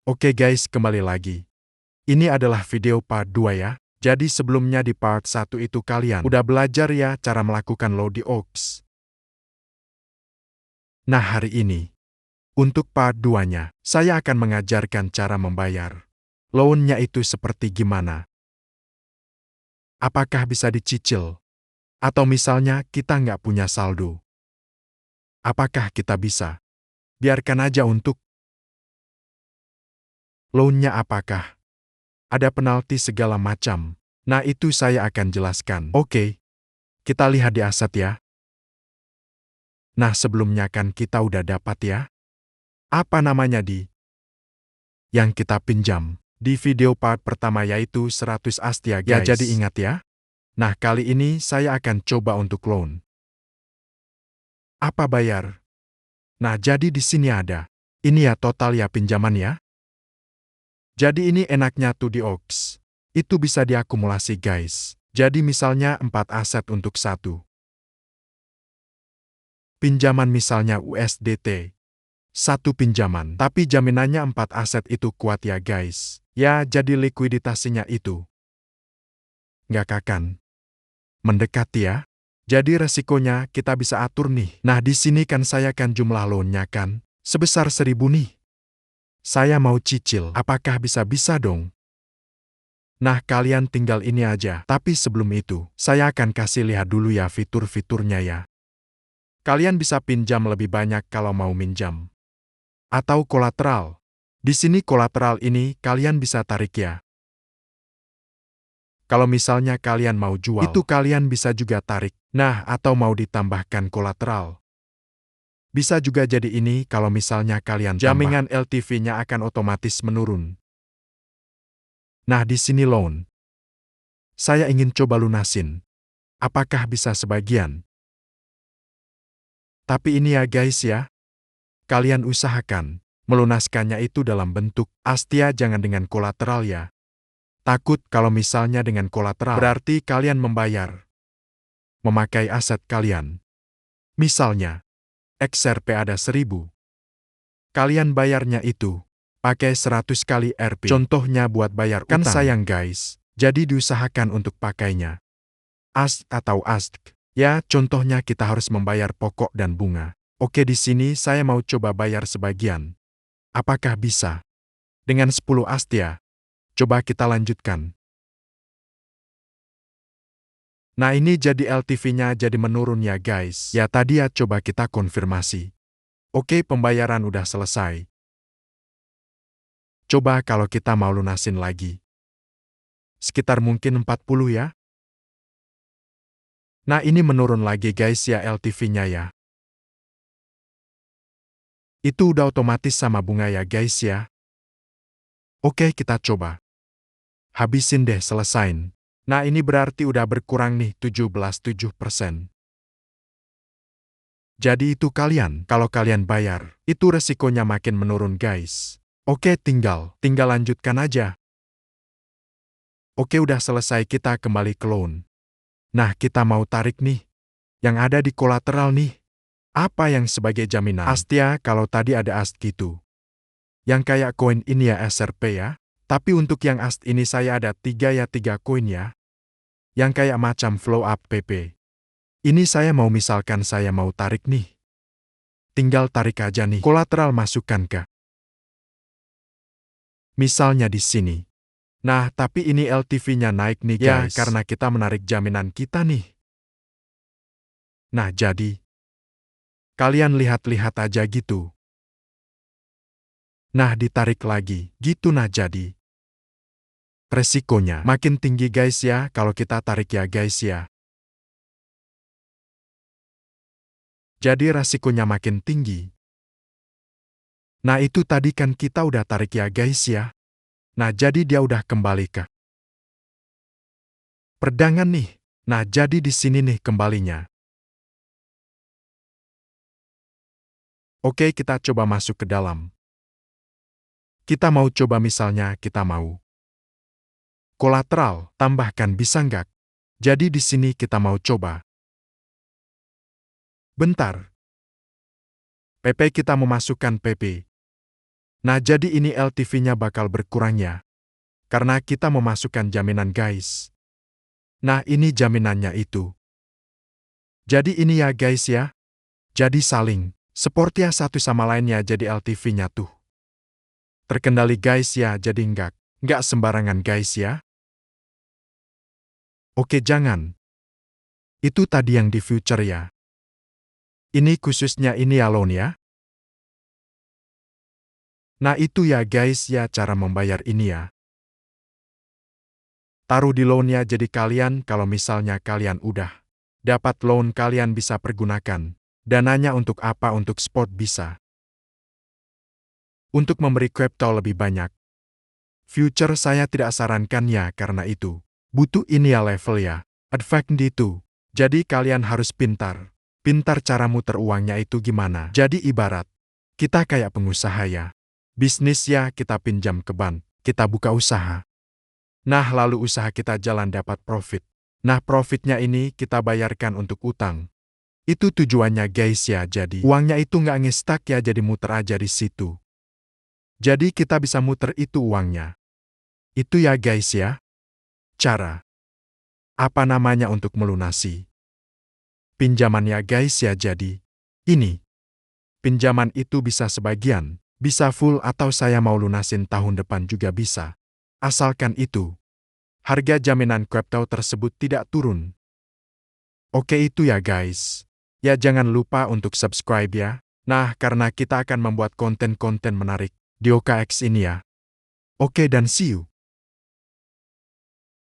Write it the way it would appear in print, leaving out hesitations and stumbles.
Oke guys, kembali lagi. Ini adalah video part 2 ya. Jadi sebelumnya di part 1 itu kalian udah belajar ya cara melakukan load di OX. Nah hari ini, untuk part 2-nya, saya akan mengajarkan cara membayar. Loan-nya itu seperti gimana? Apakah bisa dicicil? Atau misalnya kita nggak punya saldo? Apakah kita bisa? Biarkan aja untuk loan-nya apakah? Ada penalti segala macam. Nah itu saya akan jelaskan. Oke, kita lihat di aset ya. Nah sebelumnya kan kita udah dapat ya. Apa namanya yang kita pinjam di video part pertama yaitu 100 AST ya guys. Ya jadi ingat ya. Nah kali ini saya akan coba untuk loan. Apa bayar? Nah jadi di sini ada. Ini ya total ya pinjaman ya. Jadi ini enaknya tuh di OX. Itu bisa diakumulasi guys. Jadi misalnya 4 aset untuk satu. Pinjaman misalnya USDT. Satu pinjaman, tapi jaminannya 4 aset itu kuat ya guys. Ya jadi likuiditasinya itu nggak akan mendekati ya. Jadi resikonya kita bisa atur nih. Nah di sini kan saya kan jumlah loan-nya kan sebesar 1000 nih. Saya mau cicil, apakah bisa dong? Nah kalian tinggal ini aja. Tapi sebelum itu, saya akan kasih lihat dulu ya fitur-fiturnya ya. Kalian bisa pinjam lebih banyak kalau mau minjam. Atau kolateral. Di sini kolateral ini kalian bisa tarik ya. Kalau misalnya kalian mau jual, itu kalian bisa juga tarik. Nah, atau mau ditambahkan kolateral. Bisa juga jadi ini kalau misalnya kalian jaminan LTV-nya akan otomatis menurun. Nah, di sini loan. Saya ingin coba lunasin. Apakah bisa sebagian? Tapi ini ya guys ya. Kalian usahakan melunaskannya itu dalam bentuk astia, jangan dengan kolateral ya. Takut kalau misalnya dengan kolateral, berarti kalian membayar memakai aset kalian. Misalnya, XRP ada 1000. Kalian bayarnya itu pakai 100 kali RP. Contohnya buat bayar utang. Kan sayang guys, jadi diusahakan untuk pakainya AST atau ASK. Ya, contohnya kita harus membayar pokok dan bunga. Oke, di sini saya mau coba bayar sebagian. Apakah bisa? Dengan 10 AST ya? Coba kita lanjutkan. Nah ini jadi LTV-nya jadi menurun ya guys. Ya tadi ya coba kita konfirmasi. Oke, pembayaran udah selesai. Coba kalau kita mau lunasin lagi. Sekitar mungkin 40 ya. Nah ini menurun lagi guys ya LTV-nya ya. Itu udah otomatis sama bunga ya guys ya. Oke kita coba. Habisin deh, selesain. Nah ini berarti udah berkurang nih 17,7%. Jadi itu kalian, kalau kalian bayar, itu resikonya makin menurun guys. Oke tinggal lanjutkan aja. Oke udah selesai, kita kembali ke loan. Nah kita mau tarik nih. Yang ada di kolateral nih. Apa yang sebagai jaminan? AST ya, kalau tadi ada AST gitu. Yang kayak koin ini ya SRP ya. Tapi untuk yang AST ini saya ada 3 koin ya. Yang kayak macam flow up PP. Ini saya mau misalkan saya mau tarik nih. Tinggal tarik aja nih. Kolateral masukkan ke. Misalnya di sini. Nah tapi ini LTV-nya naik nih guys. Ya karena kita menarik jaminan kita nih. Nah jadi. Kalian lihat-lihat aja gitu. Nah ditarik lagi, gitu nah jadi. Resikonya makin tinggi guys ya kalau kita tarik ya guys ya. Jadi resikonya makin tinggi. Nah itu tadi kan kita udah tarik ya guys ya. Nah jadi dia udah kembali ke perdagangan nih. Nah jadi di sini nih kembalinya. Oke kita coba masuk ke dalam. Kita mau coba misalnya kita mau kolateral, tambahkan bisa nggak? Jadi di sini kita mau coba. Bentar. PP kita memasukkan PP. Nah, jadi ini LTV-nya bakal berkurang ya. Karena kita memasukkan jaminan guys. Nah, ini jaminannya itu. Jadi ini ya guys ya. Jadi saling. Support ya satu sama lainnya jadi LTV-nya tuh. Terkendali guys ya jadi nggak sembarangan guys ya. Oke jangan. Itu tadi yang di future ya. Ini khususnya ini ya loan ya. Nah itu ya guys ya cara membayar ini ya. Taruh di loan-nya jadi kalian kalau misalnya kalian udah dapat loan kalian bisa pergunakan. Dananya untuk apa untuk sport bisa. Untuk memberi crypto lebih banyak. Future saya tidak sarankan ya karena itu. Butuh ini ya level ya. Advanced itu. Jadi kalian harus pintar. Pintar cara muter uangnya itu gimana. Jadi ibarat. Kita kayak pengusaha ya. Bisnis ya kita pinjam ke bank. Kita buka usaha. Nah lalu usaha kita jalan dapat profit. Nah profitnya ini kita bayarkan untuk utang. Itu tujuannya guys ya jadi. Uangnya itu nggak ngestak ya jadi muter aja di situ. Jadi kita bisa muter itu uangnya. Itu ya guys ya. Cara. Apa namanya untuk melunasi. Pinjaman ya guys ya jadi. Ini. Pinjaman itu bisa sebagian. Bisa full atau saya mau lunasin tahun depan juga bisa. Asalkan itu. Harga jaminan crypto tersebut tidak turun. Oke itu ya guys. Ya jangan lupa untuk subscribe ya. Nah karena kita akan membuat konten-konten menarik di OKX ini ya. Oke dan see you.